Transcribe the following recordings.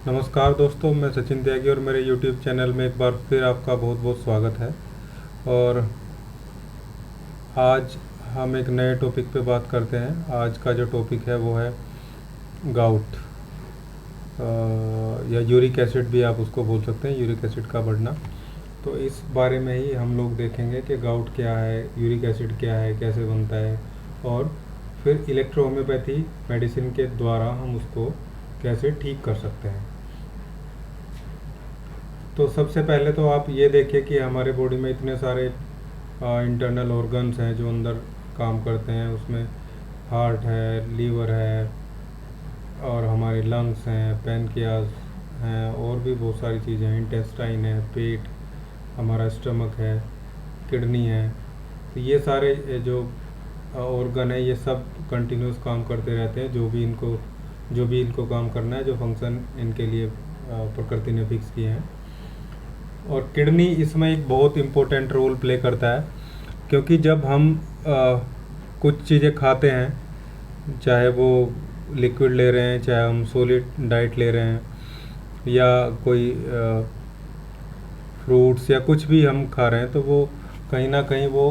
नमस्कार दोस्तों, मैं सचिन त्यागी और मेरे YouTube चैनल में एक बार फिर आपका बहुत बहुत स्वागत है। और आज हम एक नए टॉपिक पे बात करते हैं। आज का जो टॉपिक है वो है गाउट, या यूरिक एसिड भी आप उसको बोल सकते हैं, यूरिक एसिड का बढ़ना। तो इस बारे में ही हम लोग देखेंगे कि गाउट क्या है, यूरिक एसिड क्या है, कैसे बनता है, और फिर इलेक्ट्रोहोम्योपैथी मेडिसिन के द्वारा हम उसको कैसे ठीक कर सकते हैं। तो सबसे पहले तो आप ये देखिए कि हमारे बॉडी में इतने सारे इंटरनल ऑर्गन्स हैं जो अंदर काम करते हैं। उसमें हार्ट है, लीवर है, और हमारे लंग्स हैं, पैनक्रियाज हैं, और भी बहुत सारी चीज़ें हैं, इंटेस्टाइन है, पेट, हमारा स्टमक है, किडनी है। तो ये सारे जो ऑर्गन है ये सब कंटिन्यूस काम करते रहते हैं, जो भी इनको काम करना है, जो फंक्शन इनके लिए प्रकृति ने फिक्स किए हैं। और किडनी इसमें एक बहुत इम्पोर्टेंट रोल प्ले करता है, क्योंकि जब हम कुछ चीज़ें खाते हैं, चाहे वो लिक्विड ले रहे हैं, चाहे हम सॉलिड डाइट ले रहे हैं, या कोई फ्रूट्स या कुछ भी हम खा रहे हैं, तो वो कहीं ना कहीं वो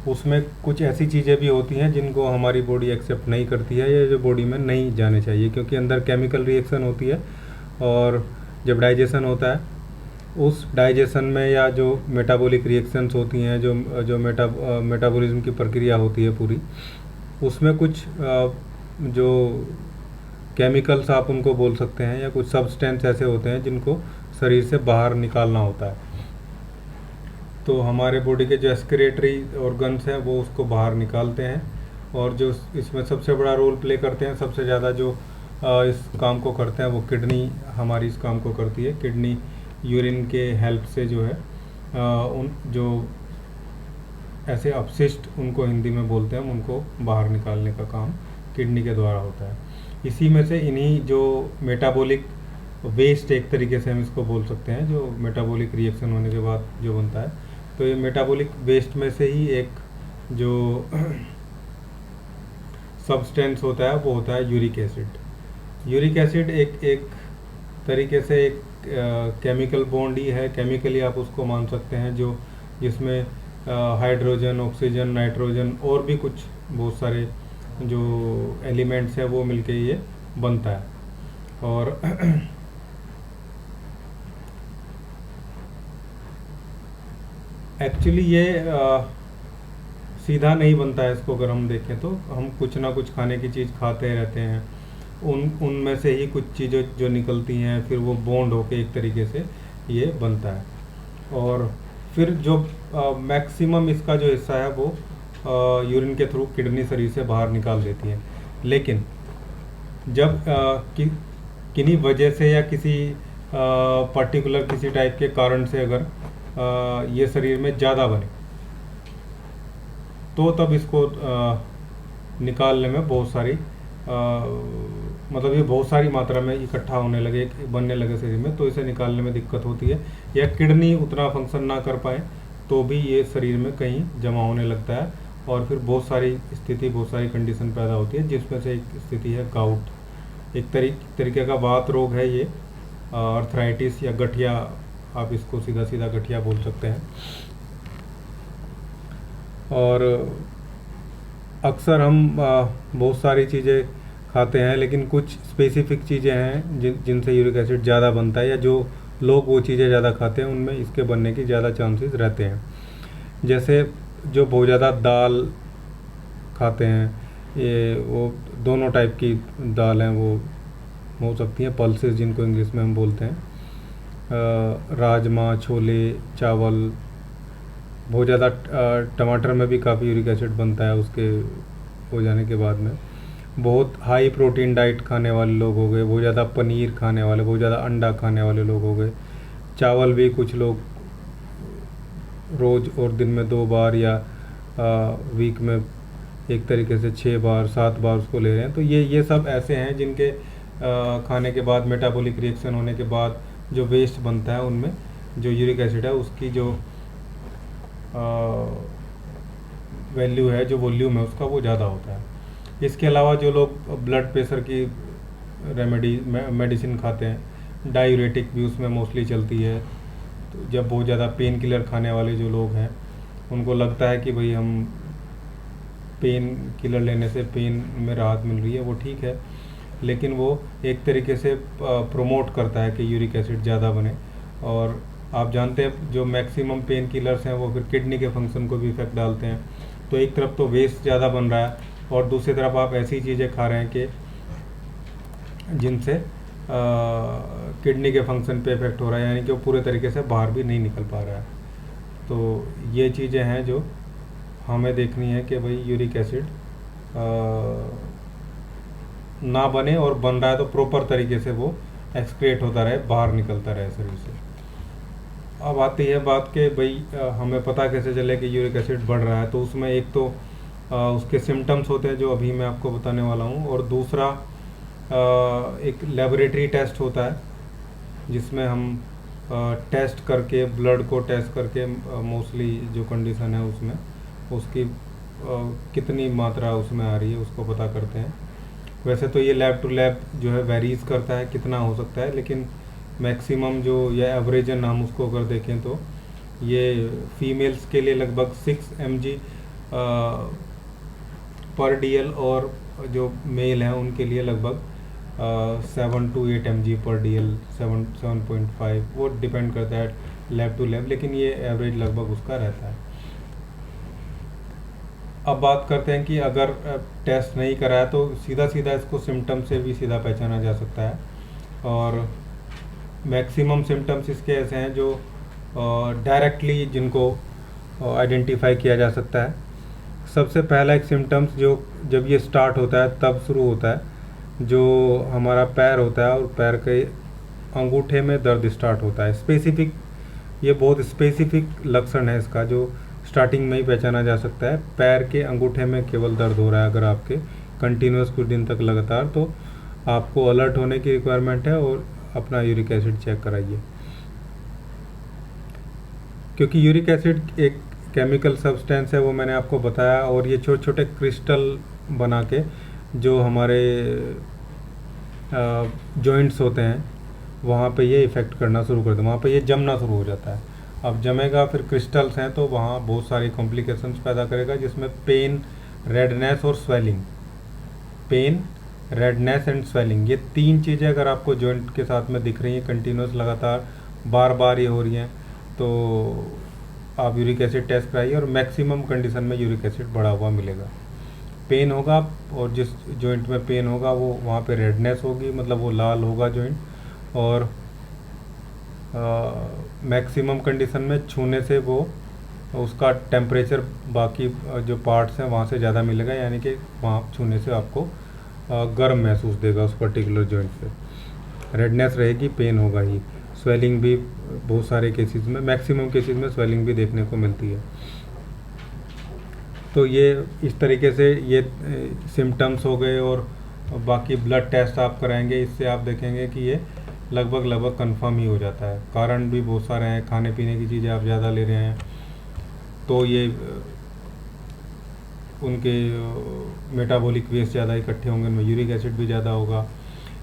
उसमें कुछ ऐसी चीज़ें भी होती हैं जिनको हमारी बॉडी एक्सेप्ट नहीं करती है, या जो बॉडी में नहीं जाने चाहिए, क्योंकि अंदर केमिकल रिएक्शन होती है। और जब डाइजेशन होता है, उस डाइजेशन में या जो मेटाबॉलिक रिएक्शंस होती हैं, जो मेटाबॉलिज्म की प्रक्रिया होती है पूरी, उसमें कुछ जो केमिकल्स आप उनको बोल सकते हैं, या कुछ सब्सटेंस ऐसे होते हैं जिनको शरीर से बाहर निकालना होता है। तो हमारे बॉडी के जो एक्सक्रीटरी ऑर्गन्स हैं वो उसको बाहर निकालते हैं, और जो इसमें सबसे बड़ा रोल प्ले करते हैं, सबसे ज़्यादा जो इस काम को करते हैं, वो किडनी हमारी इस काम को करती है। किडनी यूरिन के हेल्प से जो है उन जो ऐसे अपशिष्ट, उनको हिंदी में बोलते हैं, उनको बाहर निकालने का काम किडनी के द्वारा होता है। इसी में से इन्हीं जो मेटाबॉलिक वेस्ट, एक तरीके से हम इसको बोल सकते हैं, जो मेटाबॉलिक रिएक्शन होने के बाद जो बनता है, तो ये मेटाबॉलिक वेस्ट में से ही एक जो सब्सटेंस होता है वो होता है यूरिक एसिड। यूरिक एसिड एक तरीके से एक केमिकल बॉन्ड ही है, केमिकली आप उसको मान सकते हैं, जो जिसमें हाइड्रोजन, ऑक्सीजन, नाइट्रोजन और भी कुछ बहुत सारे जो एलिमेंट्स हैं वो मिलके ये बनता है। और एक्चुअली ये सीधा नहीं बनता है। इसको अगर हम देखें तो हम कुछ ना कुछ खाने की चीज़ खाते रहते हैं, उनमें से ही कुछ चीज़ें जो निकलती हैं, फिर वो बॉन्ड होके एक तरीके से ये बनता है। और फिर जो मैक्सिमम इसका जो हिस्सा है वो यूरिन के थ्रू किडनी शरीर से बाहर निकाल देती है। लेकिन जब किन्हीं वजह से या किसी पर्टिकुलर किसी टाइप के कारण से अगर ये शरीर में ज़्यादा बने, तो तब इसको निकालने में बहुत सारी मतलब ये बहुत सारी मात्रा में इकट्ठा होने लगे, बनने लगे शरीर में, तो इसे निकालने में दिक्कत होती है। या किडनी उतना फंक्शन ना कर पाए तो भी ये शरीर में कहीं जमा होने लगता है, और फिर बहुत सारी स्थिति, बहुत सारी कंडीशन पैदा होती है, जिसमें से एक स्थिति है गाउट। एक तरीके का वात रोग है ये, अर्थराइटिस या गठिया, आप इसको सीधा सीधा गठिया बोल सकते हैं। और अक्सर हम बहुत सारी चीज़ें खाते हैं, लेकिन कुछ स्पेसिफिक चीज़ें हैं जिनसे यूरिक एसिड ज़्यादा बनता है, या जो लोग वो चीज़ें ज़्यादा खाते हैं उनमें इसके बनने की ज़्यादा चांसेस रहते हैं। जैसे जो बहुत ज़्यादा दाल खाते हैं, ये वो दोनों टाइप की दाल हैं, वो हो सकती हैं पल्सेस, जिनको इंग्लिश में हम बोलते हैं, राजमा, छोले, चावल। बहुत ज़्यादा टमाटर में भी काफ़ी यूरिक एसिड बनता है उसके हो जाने के बाद में। बहुत हाई प्रोटीन डाइट खाने वाले लोग हो गए, बहुत ज़्यादा पनीर खाने वाले, बहुत ज़्यादा अंडा खाने वाले लोग हो गए। चावल भी कुछ लोग रोज़ और दिन में 2 बार, या वीक में एक तरीके से 6 बार 7 बार उसको ले रहे हैं। तो ये सब ऐसे हैं जिनके खाने के बाद, मेटाबॉलिक रिएक्शन होने के बाद जो वेस्ट बनता है, उनमें जो यूरिक एसिड है उसकी जो वैल्यू है, जो वॉल्यूम है उसका, वो ज़्यादा होता है। इसके अलावा जो लोग ब्लड प्रेशर की मेडिसिन खाते हैं, डायूरेटिक भी उसमें मोस्टली चलती है। तो जब बहुत ज़्यादा पेन किलर खाने वाले जो लोग हैं उनको लगता है कि भाई हम पेन किलर लेने से पेन में राहत मिल रही है, वो ठीक है, लेकिन वो एक तरीके से प्रमोट करता है कि यूरिक एसिड ज़्यादा बने। और आप जानते हैं जो मैक्सिमम पेन किलर्स हैं वो फिर किडनी के फंक्शन को भी इफेक्ट डालते हैं। तो एक तरफ तो वेस्ट ज़्यादा बन रहा है और दूसरी तरफ आप ऐसी चीज़ें खा रहे हैं कि जिनसे किडनी के फंक्शन पे इफेक्ट हो रहा है, यानी कि वो पूरे तरीके से बाहर भी नहीं निकल पा रहा है। तो ये चीज़ें हैं जो हमें देखनी है कि भाई यूरिक एसिड ना बने, और बन रहा है तो प्रॉपर तरीके से वो एक्सक्रिएट होता रहे, बाहर निकलता रहे शरीर से। अब आती है बात कि भाई हमें पता कैसे चले कि यूरिक एसिड बढ़ रहा है। तो उसमें एक तो उसके सिम्टम्स होते हैं जो अभी मैं आपको बताने वाला हूँ, और दूसरा एक लेबोरेटरी टेस्ट होता है जिसमें हम टेस्ट करके, ब्लड को टेस्ट करके मोस्टली जो कंडीशन है उसमें उसकी कितनी मात्रा उसमें आ रही है उसको पता करते हैं। वैसे तो ये लैब टू लैब जो है वेरीज करता है कितना हो सकता है, लेकिन मैक्सिमम जो या एवरेजन हम उसको अगर देखें तो ये फीमेल्स के लिए लगभग 6 mg पर DL, और जो मेल हैं उनके लिए लगभग 7 to 8 mg पर DL, 7.5, वो डिपेंड करता है लैब टू लैब, लेकिन ये एवरेज लगभग उसका रहता है। अब बात करते हैं कि अगर टेस्ट नहीं कराया तो सीधा सीधा इसको सिम्टम से भी सीधा पहचाना जा सकता है। और मैक्सिमम सिम्टम्स इसके ऐसे हैं जो डायरेक्टली जिनको आइडेंटिफाई किया जा सकता है। सबसे पहला एक सिम्टम्स जो जब ये स्टार्ट होता है तब शुरू होता है, जो हमारा पैर होता है और पैर के अंगूठे में दर्द स्टार्ट होता है। स्पेसिफिक, ये बहुत स्पेसिफिक लक्षण है इसका जो स्टार्टिंग में ही पहचाना जा सकता है। पैर के अंगूठे में केवल दर्द हो रहा है अगर आपके कंटिन्यूस कुछ दिन तक लगातार, तो आपको अलर्ट होने की रिक्वायरमेंट है और अपना यूरिक एसिड चेक कराइए, क्योंकि यूरिक एसिड एक केमिकल सब्सटेंस है, वो मैंने आपको बताया। और ये छोटे छोटे क्रिस्टल बना के जो हमारे जॉइंट्स होते हैं वहाँ पे ये इफ़ेक्ट करना शुरू कर दें, वहाँ पे ये जमना शुरू हो जाता है। अब जमेगा, फिर क्रिस्टल्स हैं तो वहाँ बहुत सारी कॉम्प्लिकेशंस पैदा करेगा, जिसमें पेन, रेडनेस और swelling. Pain, redness and swelling, ये 3 चीज़ें अगर आपको जॉइंट के साथ में दिख रही हैं कंटिन्यूस, लगातार बार बार ये हो रही हैं, तो आप यूरिक एसिड टेस्ट कराइए। और मैक्सिमम कंडीशन में यूरिक एसिड बढ़ा हुआ मिलेगा। पेन होगा, और जिस जॉइंट में पेन होगा वो वहाँ पे रेडनेस होगी, मतलब वो लाल होगा जॉइंट, और मैक्सिमम कंडीशन में छूने से वो उसका टेम्परेचर बाकी जो पार्ट्स हैं वहाँ से ज़्यादा मिलेगा, यानी कि वहाँ छूने से आपको गर्म महसूस देगा उस पर्टिकुलर जॉइंट पे। रेडनेस रहेगी, पेन होगा ही। स्वेलिंग भी बहुत सारे केसेस में, मैक्सिमम केसेस में स्वेलिंग भी देखने को मिलती है। तो ये इस तरीके से ये सिम्टम्स हो गए, और बाकी ब्लड टेस्ट आप कराएंगे, इससे आप देखेंगे कि ये लगभग कंफर्म ही हो जाता है। कारण भी बहुत सारे हैं, खाने पीने की चीज़ें आप ज़्यादा ले रहे हैं तो ये उनके मेटाबॉलिक वेस्ट ज़्यादा इकट्ठे होंगे, उनमें यूरिक एसिड भी ज़्यादा होगा,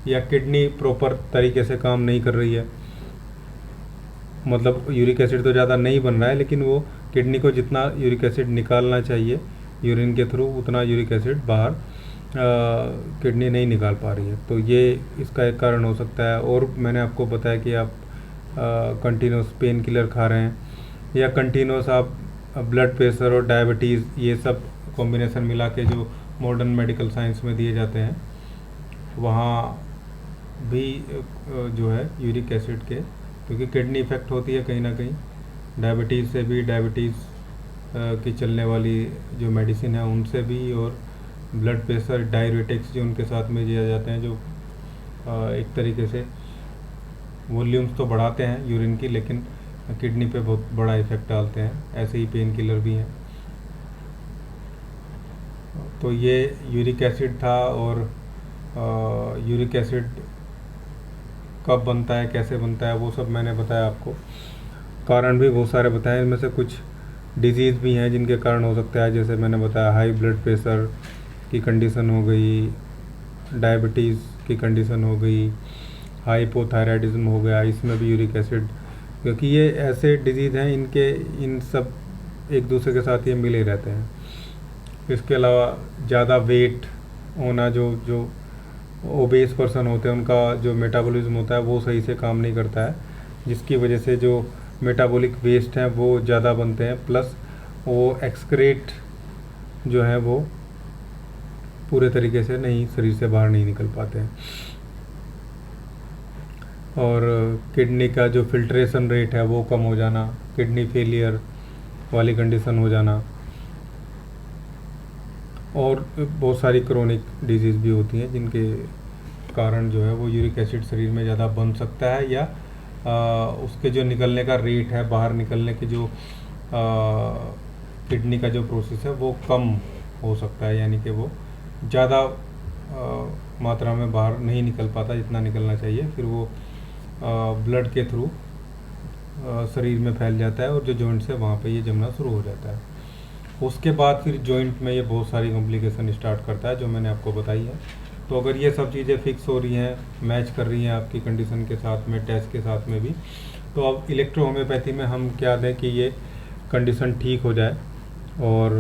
या किडनी प्रॉपर तरीके से काम नहीं कर रही है, मतलब यूरिक एसिड तो ज़्यादा नहीं बन रहा है लेकिन वो किडनी को जितना यूरिक एसिड निकालना चाहिए यूरिन के थ्रू उतना यूरिक एसिड बाहर किडनी नहीं निकाल पा रही है। तो ये इसका एक कारण हो सकता है। और मैंने आपको बताया कि आप कंटिन्यूस पेन किलर खा रहे हैं, या कंटिन्यूस आप ब्लड प्रेशर और डायबिटीज़, ये सब कॉम्बिनेशन मिला के जो मॉडर्न मेडिकल साइंस में दिए जाते हैं, वहाँ भी जो है यूरिक एसिड के, क्योंकि किडनी इफेक्ट होती है कहीं ना कहीं, डायबिटीज़ से भी, डायबिटीज़ की चलने वाली जो मेडिसिन है उनसे भी, और ब्लड प्रेशर, डायरेटिक्स जो उनके साथ में दिए जाते हैं, जो एक तरीके से वॉल्यूम्स तो बढ़ाते हैं यूरिन की, लेकिन किडनी पे बहुत बड़ा इफेक्ट डालते हैं। ऐसे ही पेन किलर भी हैं। तो ये यूरिक एसिड था, और यूरिक एसिड कब बनता है, कैसे बनता है, वो सब मैंने बताया आपको। कारण भी बहुत सारे बताए, इनमें से कुछ डिजीज़ भी हैं जिनके कारण हो सकता है, जैसे मैंने बताया हाई ब्लड प्रेशर की कंडीशन हो गई, डायबिटीज़ की कंडीशन हो गई, हाइपोथायराइडिज्म हो गया, इसमें भी यूरिक एसिड, क्योंकि ये ऐसे डिजीज़ हैं इनके इन सब एक दूसरे के साथ ये मिले रहते हैं। इसके अलावा ज़्यादा वेट होना, जो ओबेस पर्सन होते हैं उनका जो मेटाबॉलिज्म होता है वो सही से काम नहीं करता है, जिसकी वजह से जो मेटाबॉलिक वेस्ट हैं वो ज़्यादा बनते हैं, प्लस वो एक्सक्रेट जो है वो पूरे तरीके से नहीं, शरीर से बाहर नहीं निकल पाते हैं। और किडनी का जो फिल्ट्रेशन रेट है वो कम हो जाना, किडनी फेलियर वाली कंडीशन हो जाना, और बहुत सारी क्रोनिक डिजीज़ भी होती हैं जिनके कारण जो है वो यूरिक एसिड शरीर में ज़्यादा बन सकता है, या उसके जो निकलने का रेट है, बाहर निकलने की जो किडनी का जो प्रोसेस है वो कम हो सकता है, यानी कि वो ज़्यादा मात्रा में बाहर नहीं निकल पाता जितना निकलना चाहिए, फिर वो ब्लड के थ्रू शरीर में फैल जाता है और जो जॉइंट्स है वहाँ पे ये जमना शुरू हो जाता है। उसके बाद फिर जॉइंट में ये बहुत सारी कॉम्प्लिकेशन स्टार्ट करता है जो मैंने आपको बताई है। तो अगर ये सब चीज़ें फिक्स हो रही हैं, मैच कर रही हैं आपकी कंडीशन के साथ में, टेस्ट के साथ में भी, तो अब इलेक्ट्रो होम्योपैथी में हम क्या दें कि ये कंडीशन ठीक हो जाए और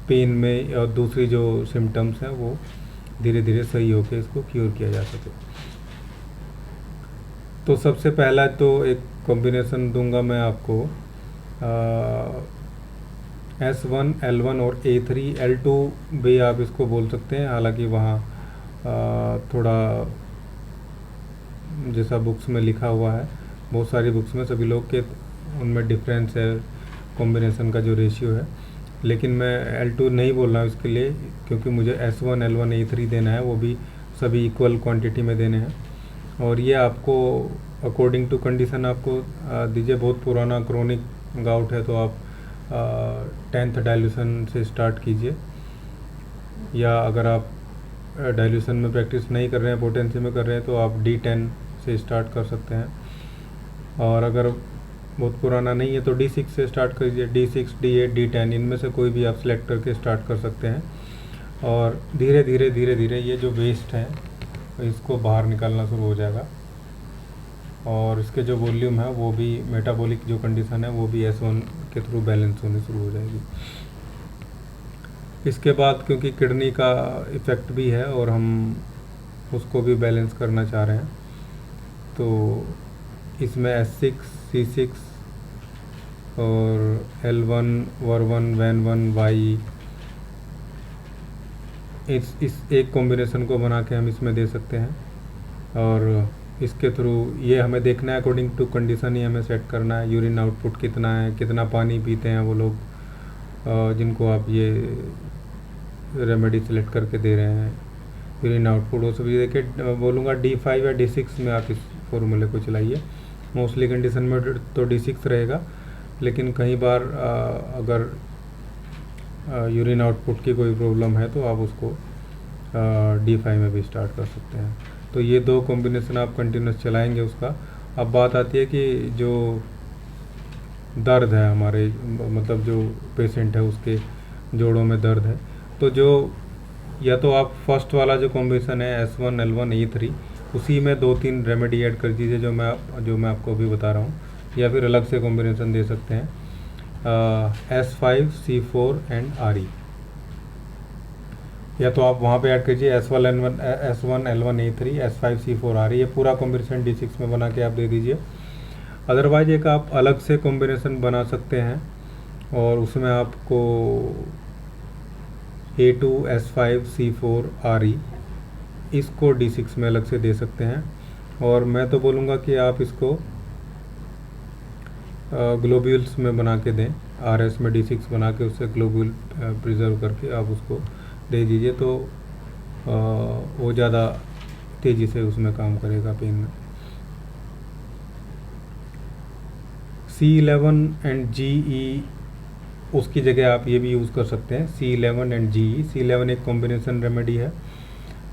पेन में और दूसरी जो सिम्टम्स हैं वो धीरे धीरे सही होकर इसको क्योर किया जा सके। तो सबसे पहला तो एक कॉम्बिनेशन दूंगा मैं आपको, S1, L1 और A3, L2 भी आप इसको बोल सकते हैं, हालांकि वहाँ थोड़ा जैसा बुक्स में लिखा हुआ है, बहुत सारी बुक्स में सभी लोग के उनमें डिफरेंस है कॉम्बिनेशन का जो रेशियो है, लेकिन मैं L2 नहीं बोल रहा हूँ इसके लिए, क्योंकि मुझे S1, L1, A3 देना है, वो भी सभी इक्वल क्वांटिटी में देने हैं। और ये आपको अकॉर्डिंग टू कंडीशन आपको दीजिए। बहुत पुराना क्रोनिक गाउट है तो आप 10th डाइल्यूशन से स्टार्ट कीजिए, या अगर आप डाइल्यूशन में प्रैक्टिस नहीं कर रहे हैं, पोटेंसी में कर रहे हैं, तो आप D10 से स्टार्ट कर सकते हैं। और अगर बहुत पुराना नहीं है तो D6 से स्टार्ट करिए, D6, D8, D10 इनमें से कोई भी आप सेलेक्ट करके स्टार्ट कर सकते हैं। और धीरे धीरे ये जो वेस्ट है इसको बाहर निकालना शुरू हो जाएगा, और इसके जो वॉल्यूम है वो भी, मेटाबॉलिक जो कंडीशन है वो भी S1 के थ्रू बैलेंस होने शुरू हो जाएगी। इसके बाद क्योंकि किडनी का इफ़ेक्ट भी है और हम उसको भी बैलेंस करना चाह रहे हैं, तो इसमें S6, C6 और L1, WR1, WAN1, Y, इस एक कॉम्बिनेशन को बना के हम इसमें दे सकते हैं। और इसके थ्रू ये हमें देखना है, अकॉर्डिंग टू कंडीशन ही हमें सेट करना है। यूरिन आउटपुट कितना है, कितना पानी पीते हैं वो लोग जिनको आप ये रेमेडी सेलेक्ट करके दे रहे हैं, यूरिन आउटपुट वो सभी देखिए। बोलूँगा D5 या D6 में आप इस फॉर्मूले को चलाइए। मोस्टली कंडीशन में तो D6 रहेगा, लेकिन कई बार अगर यूरिन आउटपुट की कोई प्रॉब्लम है तो आप उसको D5 में भी स्टार्ट कर सकते हैं। तो ये दो कॉम्बिनेशन आप कंटिन्यूस चलाएंगे उसका। अब बात आती है कि जो दर्द है हमारे, मतलब जो पेशेंट है उसके जोड़ों में दर्द है, तो जो या तो आप फर्स्ट वाला जो कॉम्बिनेशन है S1, L1, A3 उसी में 2-3 रेमेडी ऐड कर दीजिए जो मैं आपको अभी बता रहा हूँ, या फिर अलग से कॉम्बिनेशन दे सकते हैं S5, C4 एंड RE, या तो आप वहाँ पे ऐड कीजिए S1, L1, A3, S5, C4, RE, ये पूरा कॉम्बिनेशन D6 में बना के आप दे दीजिए। अदरवाइज एक आप अलग से कॉम्बिनेशन बना सकते हैं और उसमें आपको A2, S5, C4, RE इसको D6 में अलग से दे सकते हैं। और मैं तो बोलूँगा कि आप इसको ग्लोब्यूल्स में बना के दें, RS में D6 बना के उससे ग्लोब्यूल प्रिजर्व करके आप उसको दे दीजिए, तो वो ज़्यादा तेज़ी से उसमें काम करेगा पेन में। C11 एंड GE उसकी जगह आप ये भी यूज़ कर सकते हैं, C11 एंड GE। C11 एक कॉम्बिनेशन रेमेडी है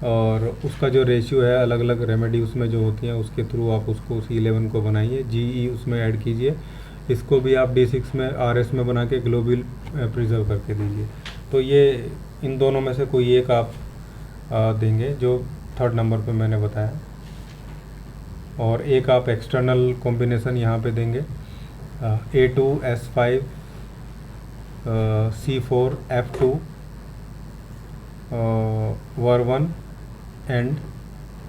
और उसका जो रेशियो है अलग अलग रेमेडी उसमें जो होती हैं उसके थ्रू आप उसको C11 को बनाइए, GE उसमें ऐड कीजिए, इसको भी आप D6 में RS में बना के ग्लोब्यूल प्रिजर्व करके दीजिए। तो ये इन दोनों में से कोई एक आप देंगे जो थर्ड नंबर पे मैंने बताया। और एक आप एक्सटर्नल कॉम्बिनेशन यहाँ पे देंगे A2S5 C4F2 VER1 and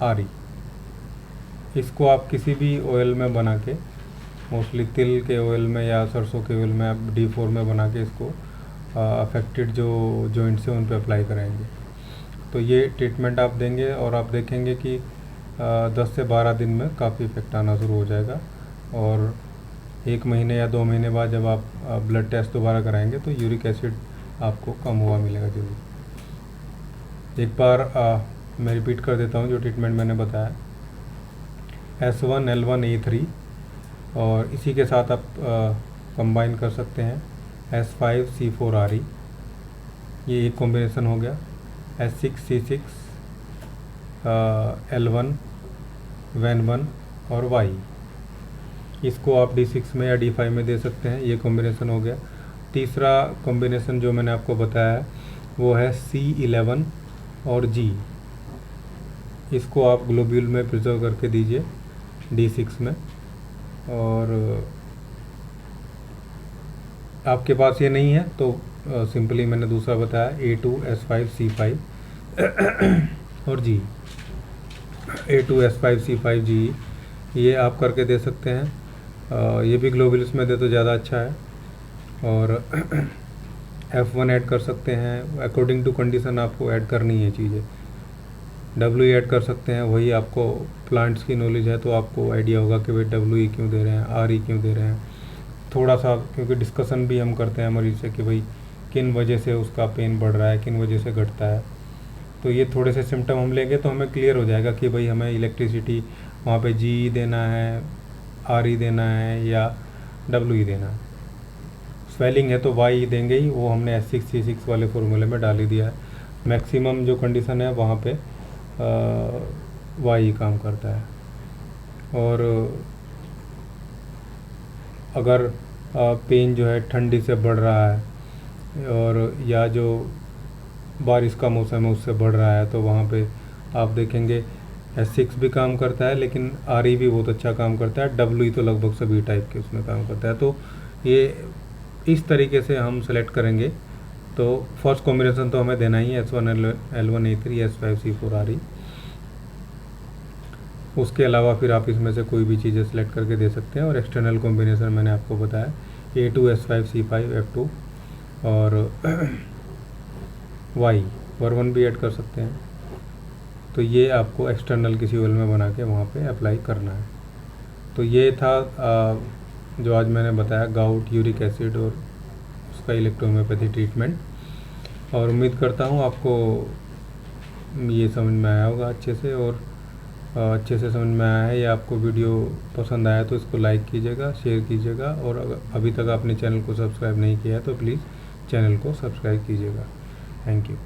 RE। इसको आप किसी भी ऑयल में बना के, मोस्टली तिल के ऑयल में या सरसों के ऑयल में आप D4 में बना के इसको अफेक्टेड जो जॉइंट्स हैं उन पे अप्लाई कराएंगे। तो ये ट्रीटमेंट आप देंगे और आप देखेंगे कि 10 से 12 दिन में काफ़ी इफेक्ट आना शुरू हो जाएगा। और 1 महीने या 2 महीने बाद जब आप ब्लड टेस्ट दोबारा कराएंगे तो यूरिक एसिड आपको कम हुआ मिलेगा जरूर। एक बार मैं रिपीट कर देता हूँ जो ट्रीटमेंट मैंने बताया, S1L1A3 और इसी के साथ आप कंबाइन कर सकते हैं S5C4RE, ये एक कॉम्बिनेशन हो गया। S6C6 L1 VEN1 और Y, इसको आप D6 में या D5 में दे सकते हैं, ये कॉम्बिनेशन हो गया। तीसरा कॉम्बिनेशन जो मैंने आपको बताया है वो है C11 और G, इसको आप ग्लोब्यूल में प्रिजर्व करके दीजिए D6 में। और आपके पास ये नहीं है तो सिंपली मैंने दूसरा बताया A2S5C5 और G, A2S5C5G, ये आप करके दे सकते हैं। ये भी ग्लोबुलस में दे तो ज़्यादा अच्छा है। और F1 ऐड कर सकते हैं, अकॉर्डिंग टू कंडीशन आपको ऐड करनी है चीज़ें। WE ऐड कर सकते हैं, वही आपको प्लांट्स की नॉलेज है तो आपको आइडिया होगा कि भाई WE क्यों दे रहे हैं, RE क्यों दे रहे हैं। थोड़ा सा क्योंकि डिस्कशन भी हम करते हैं मरीज से कि भाई किन वजह से उसका पेन बढ़ रहा है, किन वजह से घटता है। तो ये थोड़े से सिम्टम हम लेंगे तो हमें क्लियर हो जाएगा कि भाई हमें इलेक्ट्रिसिटी वहाँ पे GE देना है, RE देना है या WE देना है। स्वेलिंग है तो YE देंगे ही, वो हमने S6C6 वाले फॉर्मूले में डाल ही दिया है। मैक्सिमम जो कंडीशन है वहाँ पे YE काम करता है। और अगर पेन जो है ठंडी से बढ़ रहा है और या जो बारिश का मौसम है उससे बढ़ रहा है तो वहाँ पे आप देखेंगे S6 भी काम करता है, लेकिन RE भी बहुत अच्छा काम करता है। WE तो लगभग सभी टाइप के उसमें काम करता है। तो ये इस तरीके से हम सेलेक्ट करेंगे। तो फर्स्ट कॉम्बिनेशन तो हमें देना ही है S1L1A3 S5C4RE। उसके अलावा फिर आप इसमें से कोई भी चीज़ें सेलेक्ट करके दे सकते हैं। और एक्सटर्नल कॉम्बिनेशन मैंने आपको बताया A2S5C5F2 और Y VER1 भी ऐड कर सकते हैं। तो ये आपको एक्सटर्नल किसी ऑयल में बना के वहाँ पे अप्लाई करना है। तो ये था जो आज मैंने बताया गाउट, यूरिक एसिड और उसका इलेक्ट्रोहोम्योपैथी ट्रीटमेंट। और उम्मीद करता हूँ आपको ये समझ में आया होगा अच्छे से, और अच्छे से समझ में आया है या आपको वीडियो पसंद आया तो इसको लाइक कीजिएगा, शेयर कीजिएगा। और अगर अभी तक आपने चैनल को सब्सक्राइब नहीं किया है तो प्लीज़ चैनल को सब्सक्राइब कीजिएगा। Thank you.